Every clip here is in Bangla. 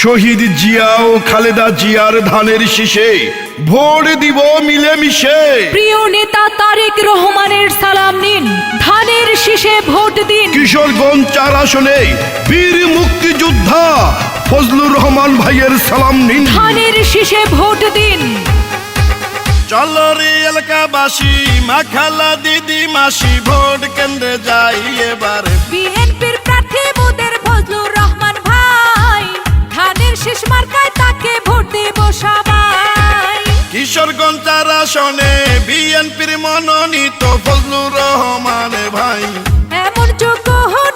শহীদ জিয়া ও খালেদা জিয়ার ধানের শীষে ভোট দিব মিলেমিশে। প্রিয় নেতা তারেক রহমানের সালাম নিন, ধানের শীষে ভোট দিন। কিশোরগঞ্জ ৪ আসনে বীর মুক্তিযোদ্ধা ফজলুর রহমান ভাইয়ের সালাম নিন, ধানের শীষে ভোট দিন। চলো রে এলাকাবাসী, মা খালা দিদি মাসি, ভোট কেন্দ্রে যাই এবার। বিএনপির প্রার্থী মোদের ফজলুর রহমান ভাই, ধানের শীষ মার্কায় তাকে ভোট দেব সবাই। কিশোরগঞ্জ ৪ আসনে বিএনপির মনোনীত ফজলুর রহমান ভাই, এমন যোগ্য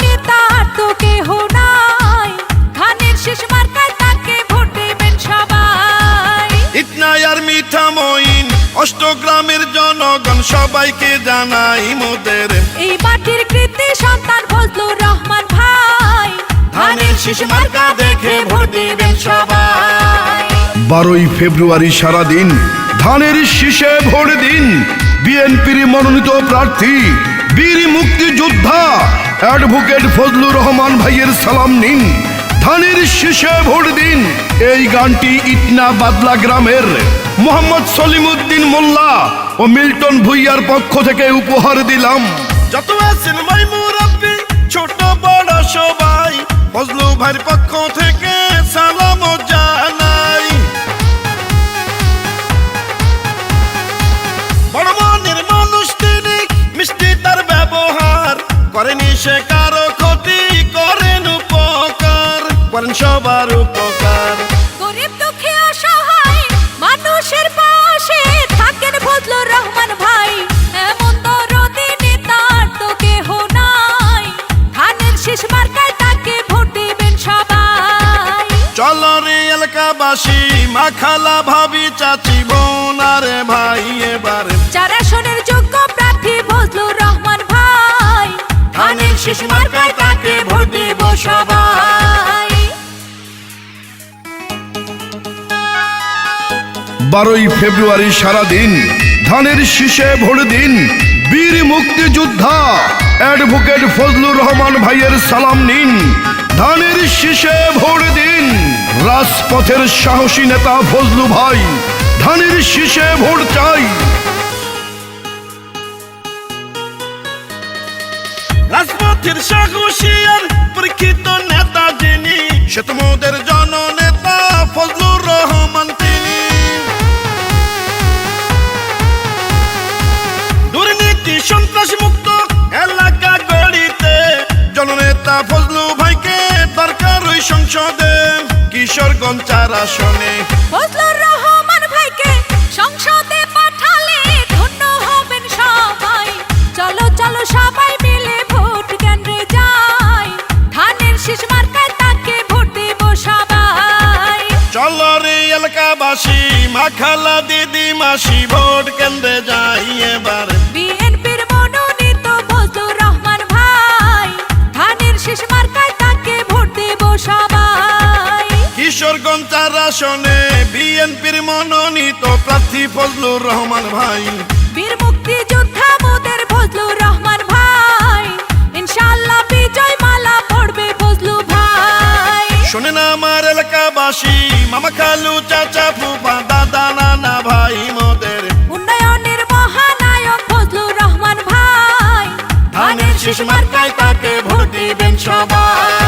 নেতা আর তো কেহ নাই, ধানের শীষ মার্কায় তাকে ভোট দেবেন সবাই। ইটনায়ার মিঠামইন অষ্টগ্রামের জনগণ সবাইকে জানাই মোদের এই মাটির কৃতি সন্তান ফজলুর রহমান ভাই, ধানের শীষ মার্কা দেখে ভোট দিবেন সবাই। 12ই ফেব্রুয়ারি সারাদিন ধানের শীষে ভোট দিন। বিএনপির মনোনীত প্রার্থী বীর মুক্তিযোদ্ধা অ্যাডভোকেট ফজলুর রহমান ভাইয়ের সালাম নিন, ধানের শীষে ভোট দিন। এই গানটি ইটনা বাদলা গ্রামের মোহাম্মদ সলিমউদ্দিন মোল্লা ও মিল্টন ভুইয়ার পক্ষ থেকে উপহার দিলাম। যত আছেন ভাই মুরাব্বি ছোট বড় সবাই, ফজলু ভাইয়ের পক্ষ থেকে সালাম জানাই। বড় মনের মানুষ তিনি, মিষ্টি তার ব্যবহার, করেনি সে কারো ক্ষতি, করেন উপকার, করেন সবার উপকার। গরিব দুঃখী অসহায় মানুষের পাশে থাকেন ফজলুর রহমান ভাই, এমন দরদি নেতা আর তো কেহ নাই, ধানের শীষ মার্কায় তাকে ভোট দিবেন সবাই। চলো রে এলাকাবাসী, মা খালা ভাবি চাচি বোন আর ভাই এবার ৪ আসনের যোগ্য প্রার্থী ফজলুর রহমান ভাই, ধানের শীষ মার্কায় তাকে ভোট দেব সবাই। 12ই ফেব্রুয়ারি সারাদিন ধানের শীষে ভোট দিন। বীর মুক্তিযোদ্ধা অ্যাডভোকেট ফজলুর রহমান ভাইয়ের সালাম নিন, ধানের শীষে ভোট দিন। রাজপথের সাহসী নেতা ফজলু ভাই, ধানের শীষে ভোট চাই। রাজপথের সাহসী আর পরীক্ষিত নেতা যিনি, সে তোমাদের জননেতা ফজলুর রহমান তিনি। দুর্নীতি সন্ত্রাস মুক্ত এলাকা গড়িতে জননেতা ফজলু ভাইকে দরকার ওই সংসদে। কিশোরগঞ্জ ৪ আসনে ফজলুর রহমান ভাইকে সংসদে পাঠালে ধন্য হবেন সবাই। চলো চলো সবাই মিলে ভোট কেন্দ্রে যাই, ধানের শীষ মার্কায় তাকে ভোট দেব সবাই। চলো রে এলাকাবাসী, মা খালা দিদি মাসি, ভোট কেন্দ্রে যাই এবার। বিএনপির মনোনীত ফজলুর রহমান ভাই, ধানের শীষ মার্কায় তাকে ভোট দেব সবাই। কিশোরগঞ্জ ৪ আসনে বিএনপির মনোনীত প্রার্থী ফজলুর রহমান ভাই, বীর মুক্তিযোদ্ধা মোদের ফজলুর রহমান ভাই, ইনশাআল্লাহ বিজয় মালা পড়বে ফজলু ভাই। শোনেন আমার এলাকাবাসী, মামা খালু চাচা ফুফা দাদা নানা ভাই মোদের উন্নয়নের মহানায়ক ফজলুর রহমান ভাই, ধানের শীষ মার্কায় তাকে ভোট দিবেন সবাই।